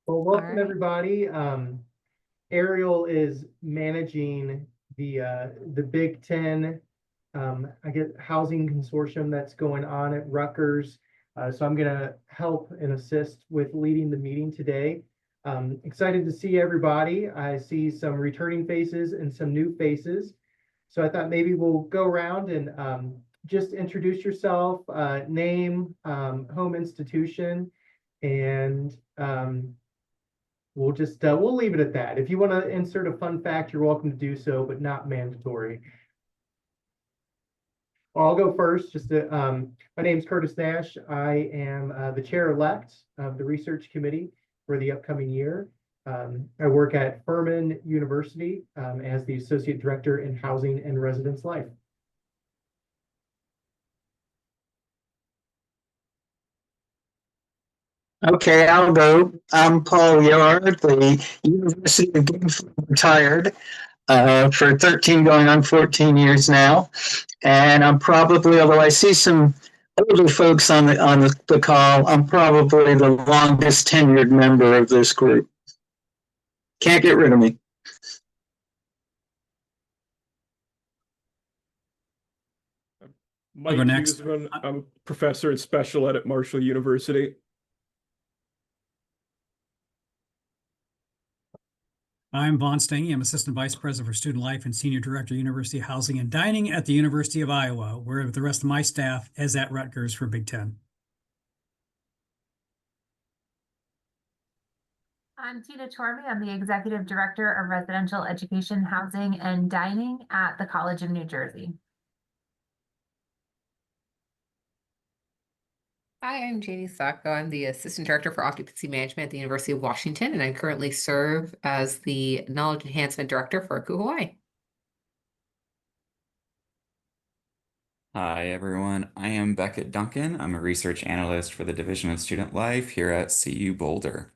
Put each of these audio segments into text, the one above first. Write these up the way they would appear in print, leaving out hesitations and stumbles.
Well, All welcome right. everybody. Ariel is managing the Big Ten, I guess, housing consortium that's going on at Rutgers. So I'm going to help and assist with leading the meeting today. Excited to see everybody. I see some returning faces and some new faces. So I thought maybe we'll go around and just introduce yourself, name, home institution, and we'll leave it at that. If you want to insert a fun fact, you're welcome to do so, but not mandatory. I'll go first. My name is Curtis Nash. I am the chair-elect of the research committee for the upcoming year. I work at Furman University as the associate director in housing and residence life. Okay, I'll go. I'm Paul Yard, the University of Gainesville retired for 13 going on 14 years now. And I'm probably, although I see some older folks on the call, I'm probably the longest tenured member of this group. Can't get rid of me. Mike Huseman. I'm a professor and special ed at Marshall University. I'm Vaughn Stange. I'm Assistant Vice President for Student Life and Senior Director, University Housing and Dining at the University of Iowa, where the rest of my staff is at Rutgers for Big Ten. I'm Tina Torby. I'm the Executive Director of Residential Education, Housing, and Dining at the College of New Jersey. Hi, I'm Janie Sacco. I'm the Assistant Director for Occupancy Management at the University of Washington, and I currently serve as the Knowledge Enhancement Director for ACUHO-I. Hi, everyone. I am Beckett Duncan. I'm a research analyst for the Division of Student Life here at CU Boulder.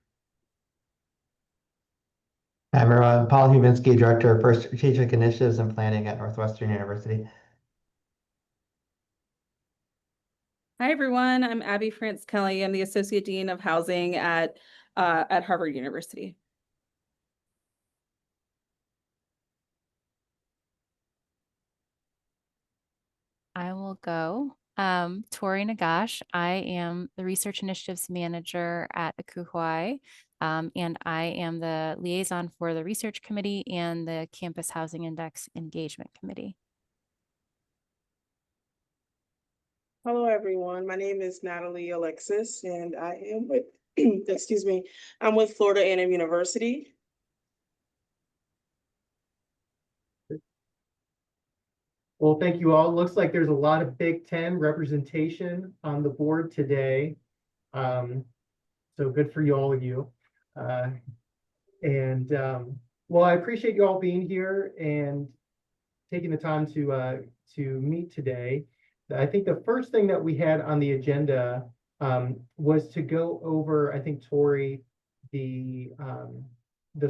Hi, everyone. Paul Hubinsky, Director for Strategic Initiatives and Planning at Northwestern University. Hi, everyone. I'm Abby France Kelly. I'm the Associate Dean of Housing at Harvard University. I will go. Tori Nagash. I am the Research Initiatives Manager at ACUHO-I, and I am the liaison for the Research Committee and the Campus Housing Index Engagement Committee. Hello, everyone. My name is Natalie Alexis, and I am with, excuse me, I'm with Florida A&M University. Well, thank you all. Looks like there's a lot of Big Ten representation on the board today. So good for you, all of you. Well, I appreciate you all being here and taking the time to meet today. I think the first thing that we had on the agenda was to go over, I think, Tori, the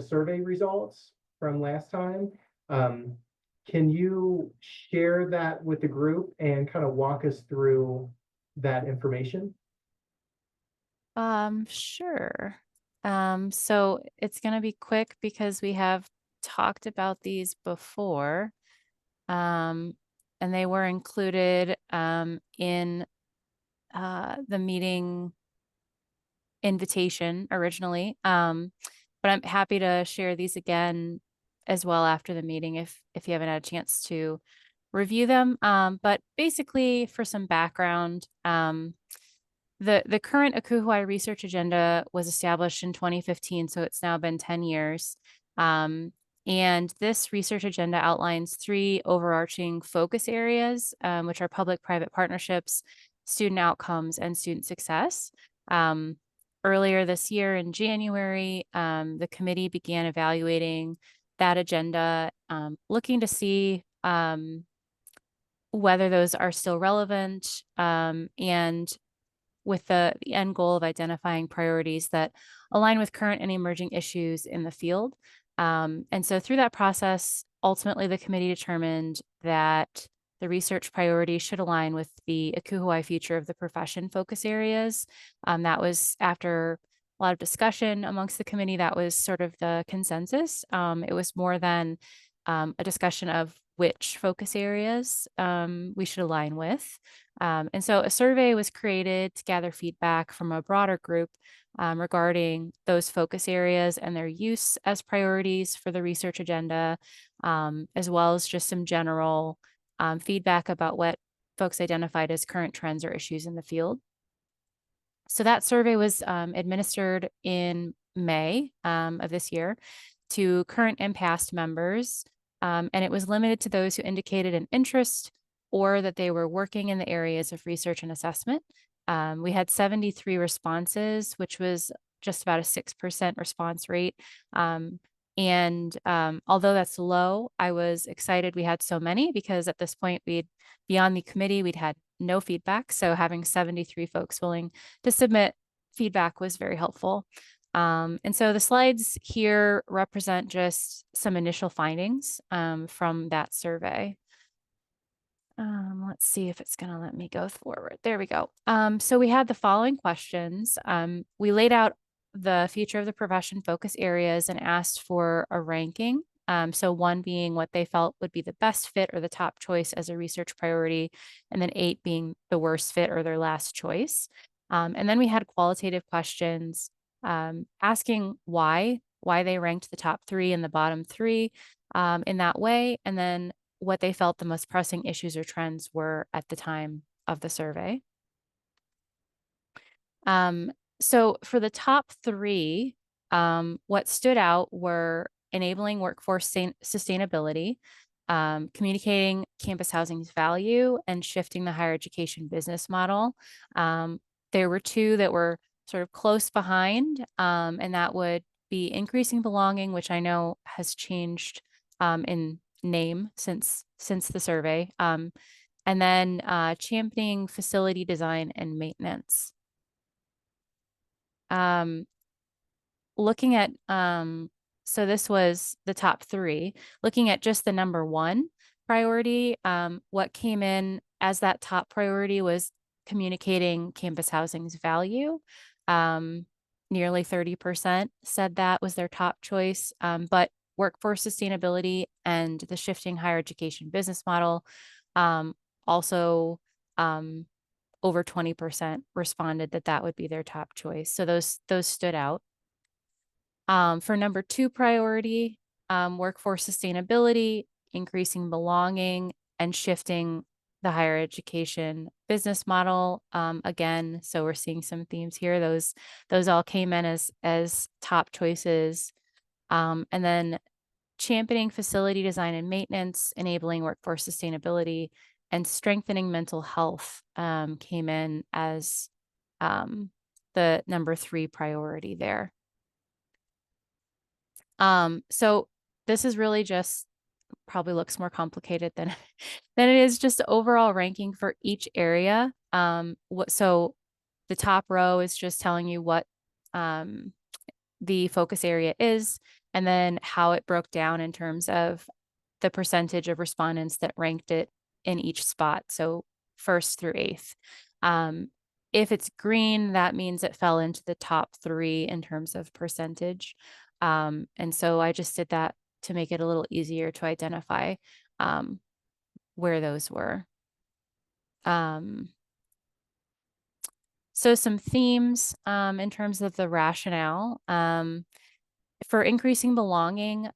survey results from last time. Can you share that with the group and kind of walk us through that information? Sure. So it's going to be quick because we have talked about these before. And they were included in the meeting invitation originally. But I'm happy to share these again as well after the meeting if you haven't had a chance to review them. But basically, for some background, the current ACUHO-I Research Agenda was established in 2015, so it's now been 10 years. And this research agenda outlines 3 overarching focus areas, which are public-private partnerships, student outcomes, and student success. Earlier this year in January, the committee began evaluating that agenda, looking to see whether those are still relevant, and with the end goal of identifying priorities that align with current and emerging issues in the field. And so through that process, ultimately the committee determined that the research priorities should align with the ACUHO-I Future of the Profession focus areas. That was after lot of discussion amongst the committee. That was sort of the consensus. It was more than a discussion of which focus areas we should align with. And so a survey was created to gather feedback from a broader group regarding those focus areas and their use as priorities for the research agenda, as well as just some general feedback about what folks identified as current trends or issues in the field. So that survey was administered in May of this year to current and past members, and it was limited to those who indicated an interest or that they were working in the areas of research and assessment. We had 73 responses, which was just about a 6% response rate. And although that's low, I was excited we had so many, because at this point, beyond the committee, we'd had no feedback. So having 73 folks willing to submit feedback was very helpful. And so the slides here represent just some initial findings from that survey. Let's see if it's going to let me go forward. There we go. So we had the following questions. We laid out the future of the profession focus areas and asked for a ranking. So 1 being what they felt would be the best fit or the top choice as a research priority, and then 8 being the worst fit or their last choice. And then we had qualitative questions asking why they ranked the top 3 and the bottom 3 in that way, and then what they felt the most pressing issues or trends were at the time of the survey. So for the top 3, what stood out were enabling workforce sustainability, communicating campus housing's value, and shifting the higher education business model. There were 2 that were sort of close behind, and that would be increasing belonging, which I know has changed in name since the survey, and then championing facility design and maintenance. Looking at, so this was the top 3, looking at just the number 1 priority, what came in as that top priority was communicating campus housing's value. Nearly 30% said that was their top choice, but workforce sustainability and the shifting higher education business model also over 20% responded that would be their top choice. So those stood out. For number 2 priority, workforce sustainability, increasing belonging, and shifting the higher education business model. Again, so we're seeing some themes here. Those all came in as top choices. And then championing facility design and maintenance, enabling workforce sustainability, and strengthening mental health came in as the number 3 priority there. So this is really just probably looks more complicated than it is, just overall ranking for each area. So the top row is just telling you what the focus area is, and then how it broke down in terms of the percentage of respondents that ranked it in each spot. So 1st through 8th. If it's green, that means it fell into the top 3 in terms of percentage. And so I just did that to make it a little easier to identify where those were. So some themes in terms of the rationale. For increasing belonging,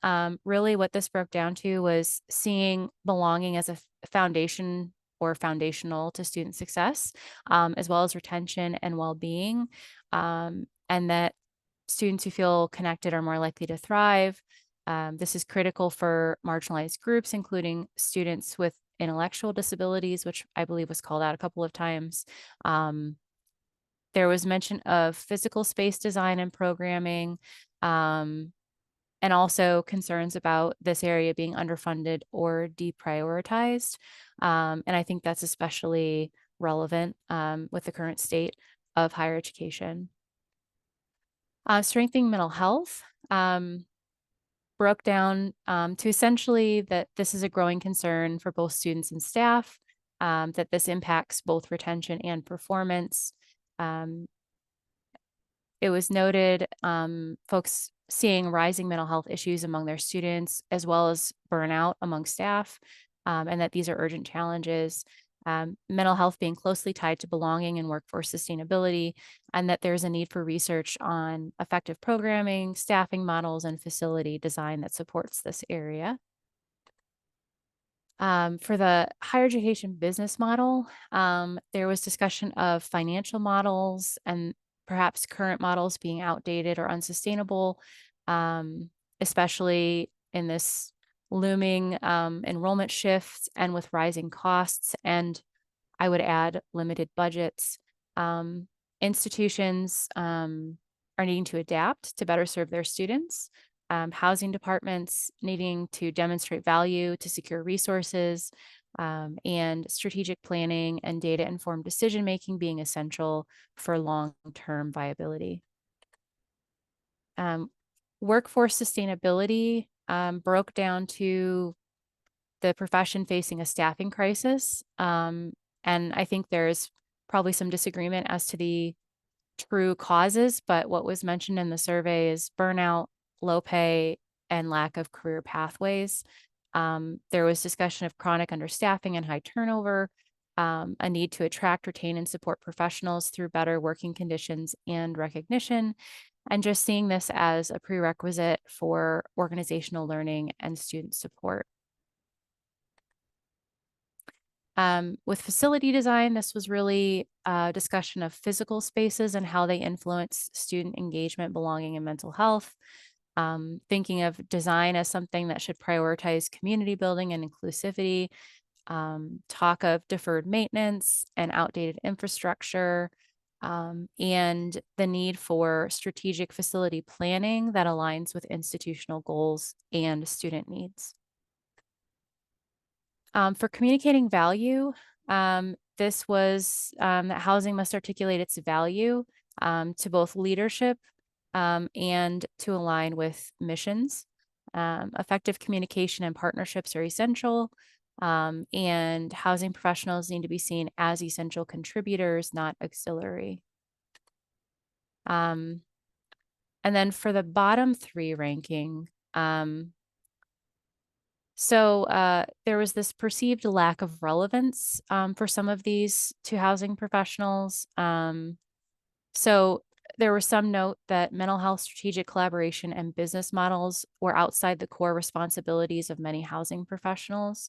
really what this broke down to was seeing belonging as a foundation or foundational to student success, as well as retention and well-being, and that students who feel connected are more likely to thrive. This is critical for marginalized groups, including students with intellectual disabilities, which I believe was called out a couple of times. There was mention of physical space design and programming, and also concerns about this area being underfunded or deprioritized. And I think that's especially relevant with the current state of higher education. Strengthening mental health broke down to essentially that this is a growing concern for both students and staff, that this impacts both retention and performance. It was noted folks seeing rising mental health issues among their students, as well as burnout among staff, and that these are urgent challenges. Mental health being closely tied to belonging and workforce sustainability, and that there's a need for research on effective programming, staffing models, and facility design that supports this area. For the higher education business model, there was discussion of financial models and perhaps current models being outdated or unsustainable, especially in this looming enrollment shifts and with rising costs, and I would add limited budgets. Institutions are needing to adapt to better serve their students. Housing departments needing to demonstrate value to secure resources, and strategic planning and data-informed decision-making being essential for long-term viability. Workforce sustainability broke down to the profession facing a staffing crisis. And I think there's probably some disagreement as to the true causes, but what was mentioned in the survey is burnout, low pay, and lack of career pathways. There was discussion of chronic understaffing and high turnover, a need to attract, retain, and support professionals through better working conditions and recognition, and just seeing this as a prerequisite for organizational learning and student support. With facility design, this was really a discussion of physical spaces and how they influence student engagement, belonging, and mental health. Thinking of design as something that should prioritize community building and inclusivity, talk of deferred maintenance and outdated infrastructure, and the need for strategic facility planning that aligns with institutional goals and student needs. For communicating value, this was that housing must articulate its value to both leadership and to align with missions. Effective communication and partnerships are essential, and housing professionals need to be seen as essential contributors, not auxiliary. And then for the bottom three ranking, there was this perceived lack of relevance for some of these to housing professionals. So there was some note that mental health strategic collaboration and business models were outside the core responsibilities of many housing professionals.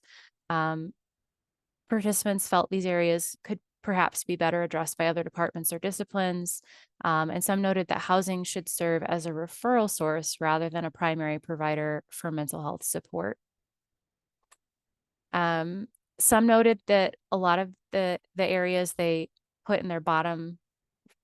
Participants felt these areas could perhaps be better addressed by other departments or disciplines. And some noted that housing should serve as a referral source rather than a primary provider for mental health support. Some noted that a lot of the areas they put in their bottom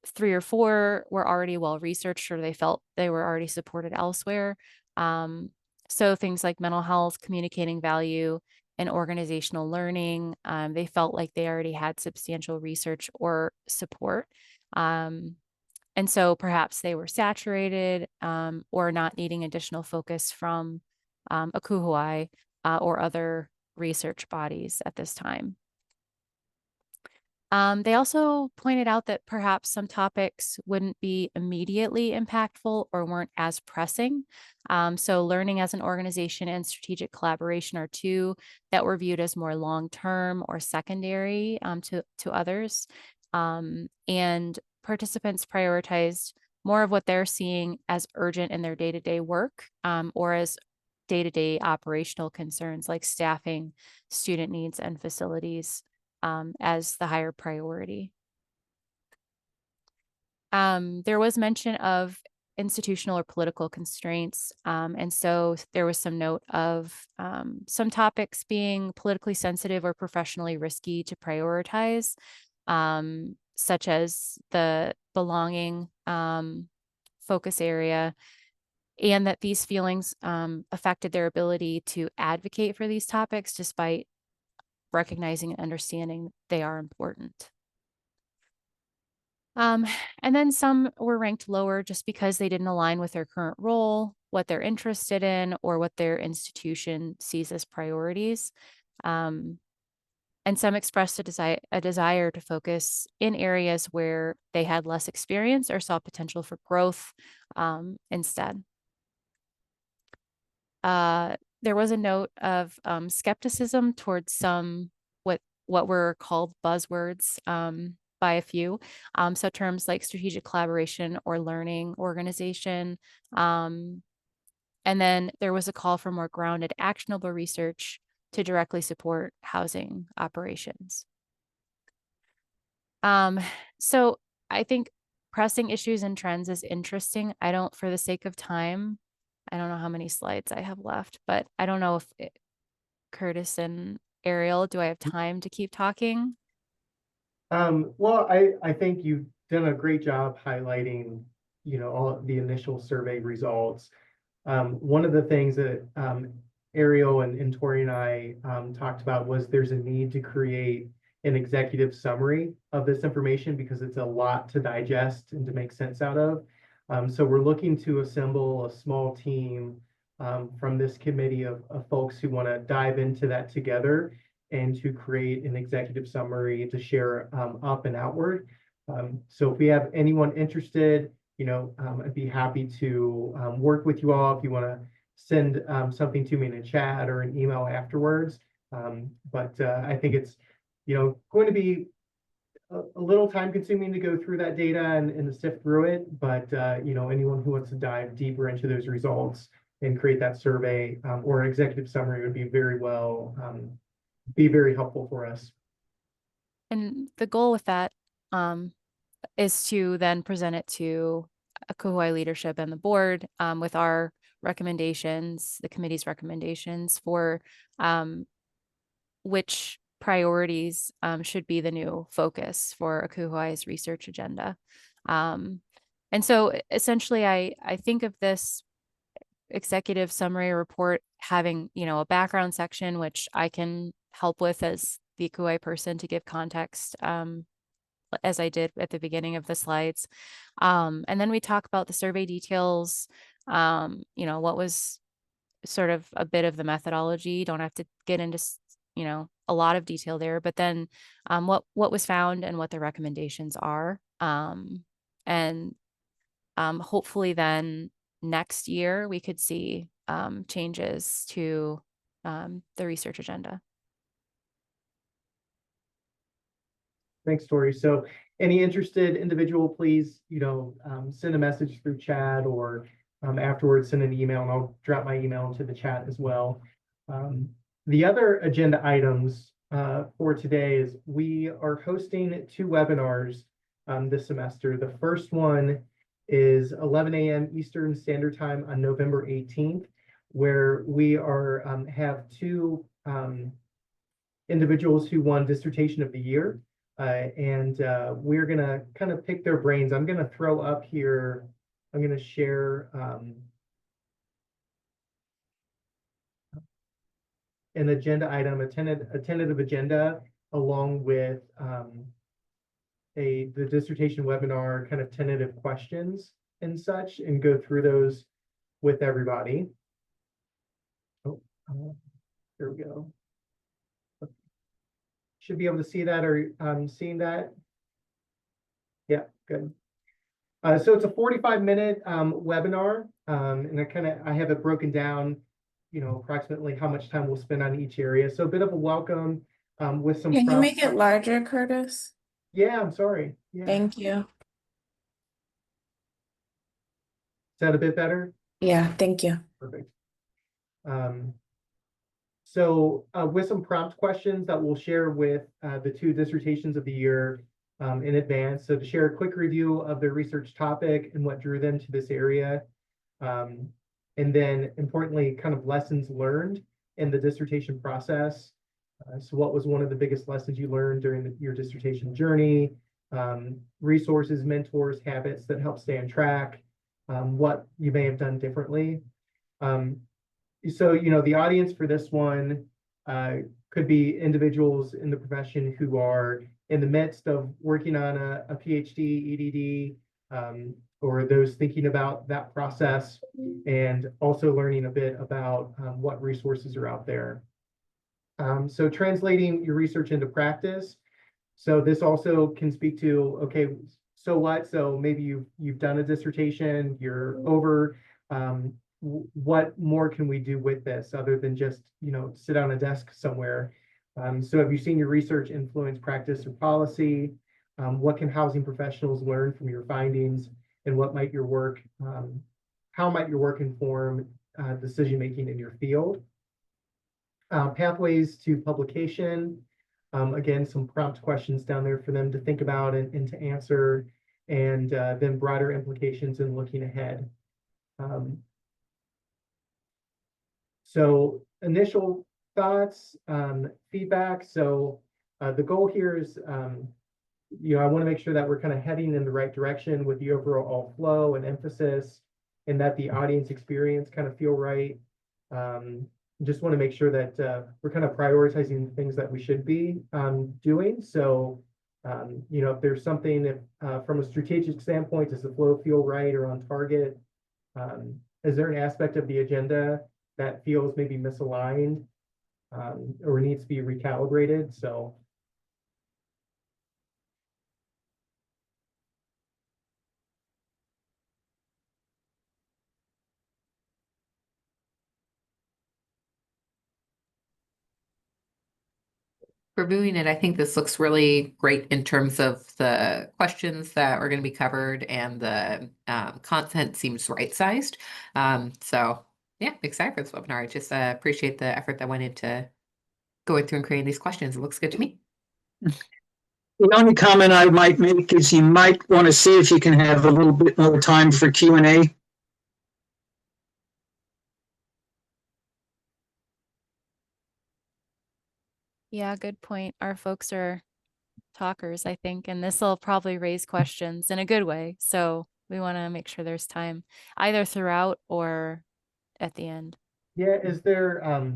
3 or 4 were already well researched, or they felt they were already supported elsewhere. So things like mental health, communicating value, and organizational learning, they felt like they already had substantial research or support. And so perhaps they were saturated or not needing additional focus from ACUHO-I or other research bodies at this time. They also pointed out that perhaps some topics wouldn't be immediately impactful or weren't as pressing. So learning as an organization and strategic collaboration are two that were viewed as more long-term or secondary to others. And participants prioritized more of what they're seeing as urgent in their day-to-day work or as day-to-day operational concerns like staffing, student needs, and facilities as the higher priority. There was mention of institutional or political constraints. And so there was some note of some topics being politically sensitive or professionally risky to prioritize, such as the belonging focus area, and that these feelings affected their ability to advocate for these topics despite recognizing and understanding they are important. And then some were ranked lower just because they didn't align with their current role, what they're interested in, or what their institution sees as priorities. And some expressed a desire to focus in areas where they had less experience or saw potential for growth instead. There was a note of skepticism towards some what were called buzzwords by a few. So terms like strategic collaboration or learning organization. And then there was a call for more grounded, actionable research to directly support housing operations. So I think pressing issues and trends is interesting. For the sake of time, I don't know how many slides I have left, but I don't know if Curtis and Ariel, do I have time to keep talking? Well, I think you've done a great job highlighting, all of the initial survey results. One of the things that Ariel and Tori and I talked about was there's a need to create an executive summary of this information because it's a lot to digest and to make sense out of. So we're looking to assemble a small team from this committee of folks who want to dive into that together and to create an executive summary to share up and outward. So if we have anyone interested, I'd be happy to work with you all if you want to send something to me in a chat or an email afterwards. But I think it's, going to be a little time consuming to go through that data and to sift through it. But, anyone who wants to dive deeper into those results and create that survey or executive summary would be be very helpful for us. And the goal with that is to then present it to ACUHO-I leadership and the board with our recommendations, the committee's recommendations for which priorities should be the new focus for ACUHO-I's research agenda. And so essentially, I think of this executive summary report having, a background section, which I can help with as the ACUHO-I person to give context, as I did at the beginning of the slides. And then we talk about the survey details, what was sort of a bit of the methodology. Don't have to get into, a lot of detail there, but then what was found and what the recommendations are. And hopefully then next year we could see changes to the research agenda. Thanks, Tori. So any interested individual, please, send a message through chat or afterwards send an email, and I'll drop my email into the chat as well. The other agenda items for today is we are hosting 2 webinars this semester. The first one is 11 a.m. Eastern Standard Time on November 18th, where we have 2 individuals who won Dissertation of the Year. And we're going to kind of pick their brains. I'm going to throw up here, I'm going to share an agenda item, a tentative agenda, along with the dissertation webinar kind of tentative questions and such, and go through those with everybody. Oh, there we go. Should be able to see that, or seeing that? Yeah, good. So it's a 45-minute webinar, and I have it broken down, approximately how much time we'll spend on each area. So a bit of a welcome with some. Can you make it larger, Curtis? Yeah, I'm sorry. Yeah. Thank you. Is that a bit better? Yeah, thank you. Perfect. So with some prompt questions that we'll share with the 2 dissertations of the year in advance. So to share a quick review of their research topic and what drew them to this area. And then importantly, kind of lessons learned in the dissertation process. So what was one of the biggest lessons you learned during your dissertation journey? Resources, mentors, habits that help stay on track. What you may have done differently. So, the audience for this one could be individuals in the profession who are in the midst of working on a PhD, EDD, or those thinking about that process, and also learning a bit about what resources are out there. So translating your research into practice. So this also can speak to, okay, so what? So maybe you've done a dissertation, you're over. What more can we do with this other than just, sit on a desk somewhere? So have you seen your research influence practice or policy? What can housing professionals learn from your findings? And what might your work, how might your work inform decision-making in your field? Pathways to publication. Again, some prompt questions down there for them to think about and to answer, and then broader implications and looking ahead. So initial thoughts, feedback. So the goal here is, I want to make sure that we're kind of heading in the right direction with the overall flow and emphasis, and that the audience experience kind of feel right. Just want to make sure that we're kind of prioritizing the things that we should be doing. So, if there's something from a strategic standpoint, does the flow feel right or on target? Is there an aspect of the agenda that feels maybe misaligned or needs to be recalibrated? So, Reviewing it, I think this looks really great in terms of the questions that are going to be covered, and the content seems right-sized. So yeah, excited for this webinar. I just appreciate the effort that went into going through and creating these questions. It looks good to me. The only comment I might make is you might want to see if you can have a little bit more time for Q&A. Yeah, good point. Our folks are talkers, I think, and this will probably raise questions in a good way. So we want to make sure there's time either throughout or at the end. yeah, is there, I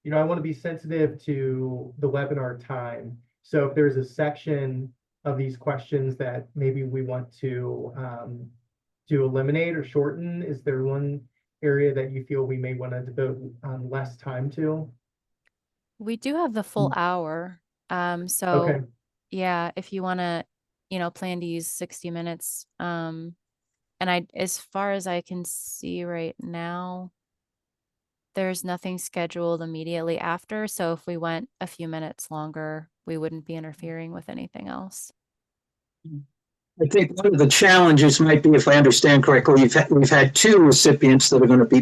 want to be sensitive to the webinar time. So if there's a section of these questions that maybe we want to eliminate or shorten, is there one area that you feel we may want to devote less time to? We do have the full hour. So Okay. yeah, if you want to, plan to use 60 minutes. And as far as I can see right now, there's nothing scheduled immediately after. So if we went a few minutes longer, we wouldn't be interfering with anything else. I think one of the challenges might be, if I understand correctly, we've had two recipients that are going to be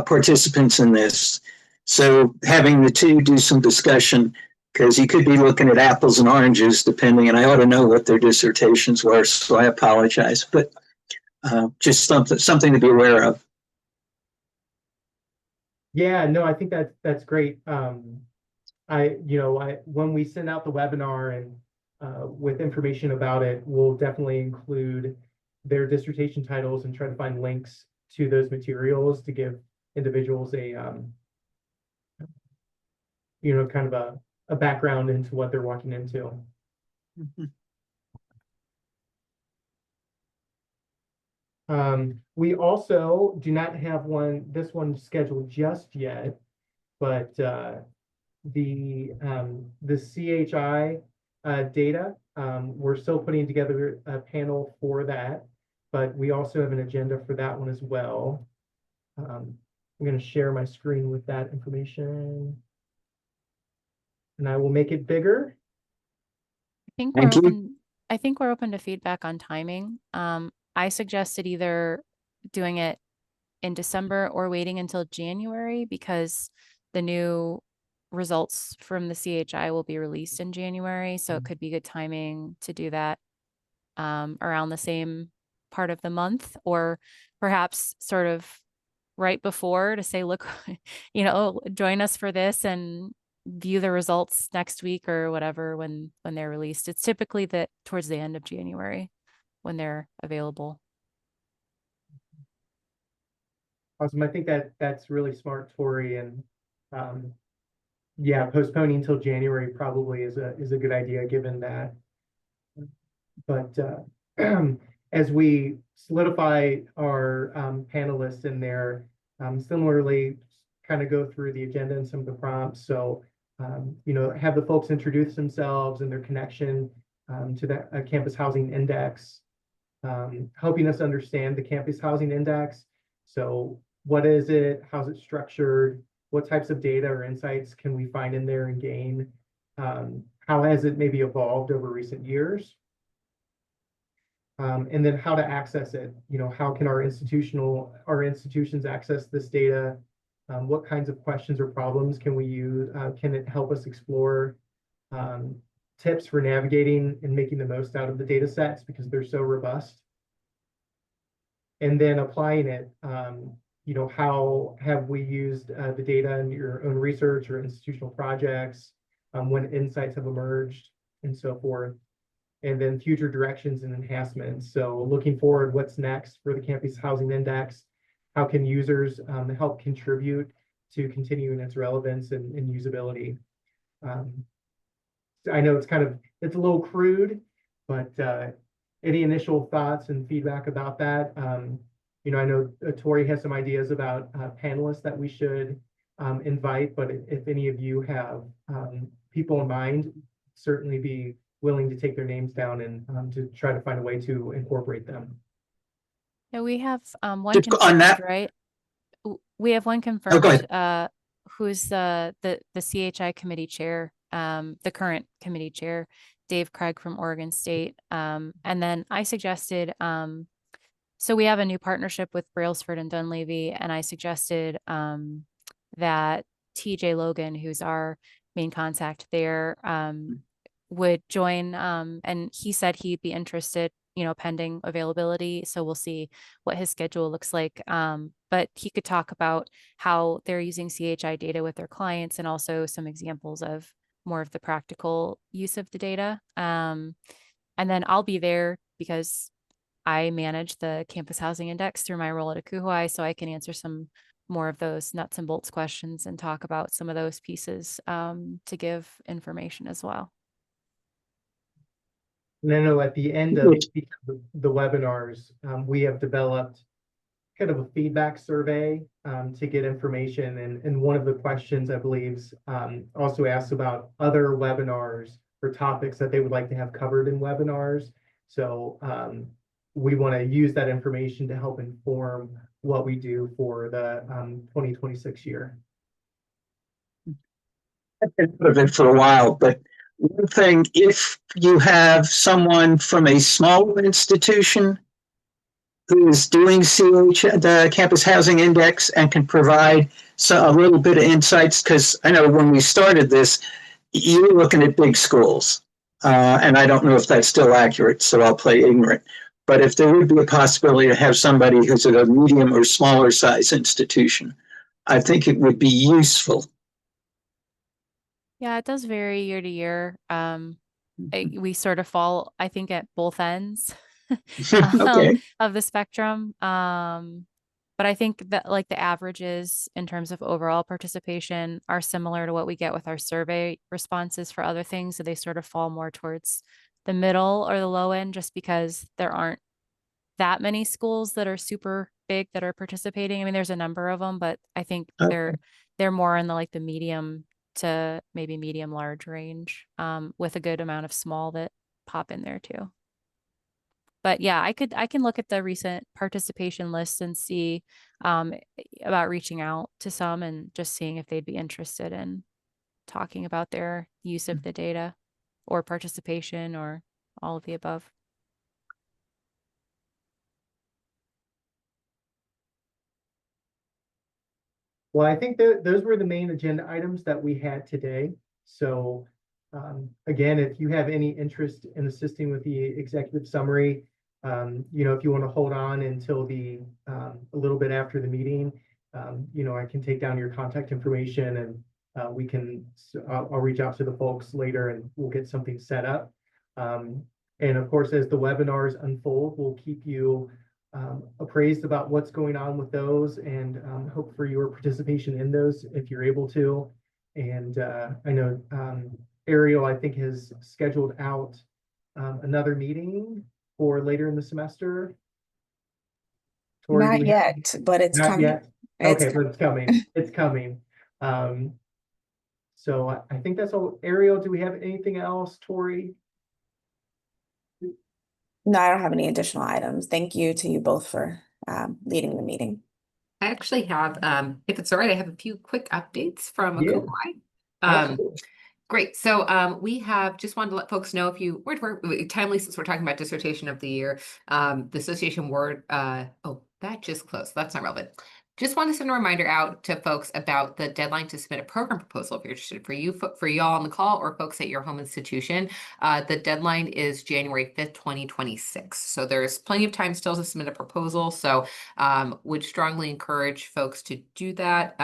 participants in this. So having the two do some discussion, because you could be looking at apples and oranges depending, and I ought to know what their dissertations were, so I apologize, but just something to be aware of. Yeah, no, I think that's great. When we send out the webinar and with information about it, we'll definitely include their dissertation titles and try to find links to those materials to give individuals a kind of a background into what they're walking into. We also do not have this one scheduled just yet, but the CHI data, we're still putting together a panel for that, but we also have an agenda for that one as well. I'm going to share my screen with that information, and I will make it bigger. I think we're open to feedback on timing. I suggested either doing it in December or waiting until January, because the new results from the CHI will be released in January. So it could be good timing to do that around the same part of the month, or perhaps sort of right before, to say, look, join us for this and view the results next week or whatever when they're released. It's typically towards the end of January when they're available. Awesome. I think that's really smart, Tori, and yeah, postponing until January probably is a good idea given that. But as we solidify our panelists in there, similarly, kind of go through the agenda and some of the prompts. So, you know, have the folks introduce themselves and their connection to the campus housing index, helping us understand the campus housing index. So what is it? How's it structured? What types of data or insights can we find in there and gain? How has it maybe evolved over recent years? And then how to access it. You know, how can our institutions access this data? What kinds of questions or problems can we use? Can it help us explore tips for navigating and making the most out of the data sets because they're so robust? And then applying it, you know, how have we used the data in your own research or institutional projects, when insights have emerged and so forth. And then future directions and enhancements. So looking forward, what's next for the Campus Housing Index? How can users help contribute to continuing its relevance and usability? I know it's a little crude, but any initial thoughts and feedback about that? You know, I know Tori has some ideas about panelists that we should invite, but if any of you have people in mind, certainly be willing to take their names down and to try to find a way to incorporate them. Yeah, we have one Just on confirmed, that- right? We have one go confirmed, ahead. who's the CHI committee chair, the current committee chair, Dave Craig from Oregon State. And then I suggested, so we have a new partnership with Brailsford and Dunleavy, and I suggested that TJ Logan, who's our main contact there, would join, and he said he'd be interested, you know, pending availability. So we'll see what his schedule looks like. But he could talk about how they're using CHI data with their clients and also some examples of more of the practical use of the data. And then I'll be there because I manage the Campus Housing Index through my role at ACUHO-I, so I can answer some more of those nuts and bolts questions and talk about some of those pieces to give information as well. And I know at the end of the webinars, we have developed kind of a feedback survey to get information. And one of the questions, I believe, also asks about other webinars or topics that they would like to have covered in webinars. So we want to use that information to help inform what we do for the 2026 year. I've been out of it for a while, but one thing, if you have someone from a smaller institution who is doing the Campus Housing Index and can provide a little bit of insights, because I know when we started this, you were looking at big schools, and I don't know if that's still accurate, so I'll play ignorant. But if there would be a possibility to have somebody who's at a medium or smaller size institution, I think it would be useful. Yeah, it does vary year to year. We sort of fall, I think, at both ends Okay. of the spectrum. But I think that like the averages in terms of overall participation are similar to what we get with our survey responses for other things. So they sort of fall more towards the middle or the low end, just because there aren't that many schools that are super big that are participating. I mean, there's a number of them, but I think they're more in the like the medium to maybe medium large range, with a good amount of small that pop in there too. But yeah, I can look at the recent participation lists and see about reaching out to some and just seeing if they'd be interested in talking about their use of the data or participation or all of the above. Well, I think that those were the main agenda items that we had today. So again, if you have any interest in assisting with the executive summary, you know, if you want to hold on until the a little bit after the meeting, you know, I can take down your contact information and we can, I'll reach out to the folks later and we'll get something set up. And of course, as the webinars unfold, we'll keep you appraised about what's going on with those and hope for your participation in those if you're able to. And I know Ariel, I think, has scheduled out another meeting for later in the semester. Tori, Not yet, but it's not coming. yet? Okay, but it's coming. It's coming. So I think that's all. Ariel, do we have anything else? Tori? No, I don't have any additional items. Thank you to you both for leading the meeting. I actually have, if it's all right, I have a few quick updates from Yeah. ACUHO-I. Absolutely. Great. So we have just wanted to let folks know if you were timely since we're talking about dissertation of the year. The association word, oh, that just closed. That's not relevant. Just want to send a reminder out to folks about the deadline to submit a program proposal if you're interested. For y'all on the call or folks at your home institution, the deadline is January 5th, 2026. So there's plenty of time still to submit a proposal. So would strongly encourage folks to do that.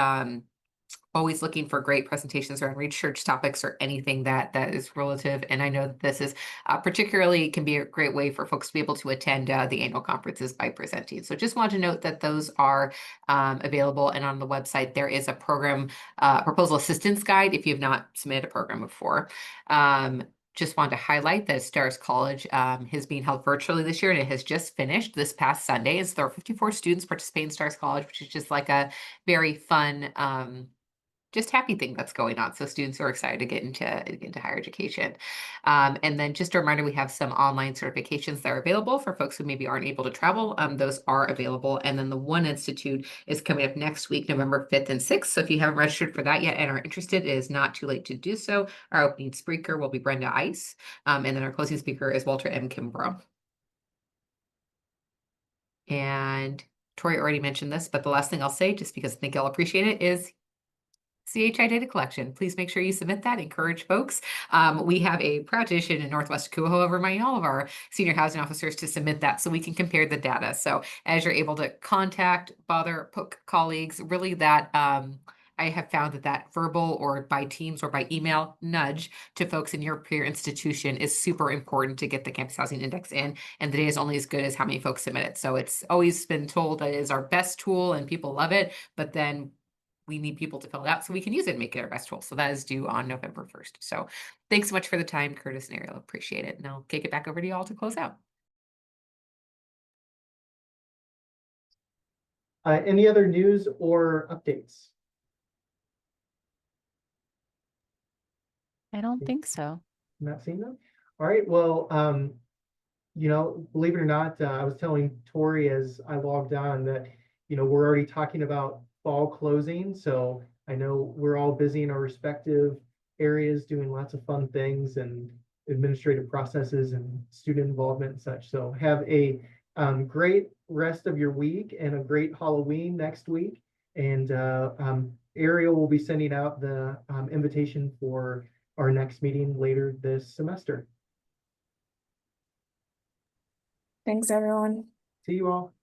Always looking for great presentations around research topics or anything that is relative. And I know that this is particularly can be a great way for folks to be able to attend the annual conferences by presenting. So just want to note that those are available. And on the website, there is a program proposal assistance guide if you have not submitted a program before. Just wanted to highlight that Stars College is being held virtually this year, and it has just finished this past Sunday. As there are 54 students participating in Stars College, which is just like a very fun just happy thing that's going on. So students are excited to get into higher education. And then just a reminder, we have some online certifications that are available for folks who maybe aren't able to travel. Those are available. And then the One Institute is coming up next week, November 5th and 6th. So if you haven't registered for that yet and are interested, it is not too late to do so. Our opening speaker will be Brenda Ice. And then our closing speaker is Walter M. Kimbrough. And Tori already mentioned this, but the last thing I'll say, just because I think you'll appreciate it, is CHI data collection. Please make sure you submit that. Encourage folks. We have a proud tradition in Northwest ACUHO of reminding all of our senior housing officers to submit that so we can compare the data. So as you're able to contact, bother, poke colleagues, really that I have found that verbal or by Teams or by email nudge to folks in your peer institution is super important to get the campus housing index in. And the data is only as good as how many folks submit it. So it's always been told that it is our best tool and people love it, but then we need people to fill it out so we can use it and make it our best tool. So that is due on November 1st. So thanks so much for the time, Curtis and Ariel. Appreciate it. And I'll kick it back over to y'all to close out. Any other news or updates? I don't think so. Not seeing them? All right, well, you know, believe it or not, I was telling Tori as I logged on that, you know, we're already talking about fall closing. So I know we're all busy in our respective areas doing lots of fun things and administrative processes and student involvement and such. So have a great rest of your week and a great Halloween next week. And Ariel will be sending out the invitation for our next meeting later this semester. Thanks, everyone. See you all.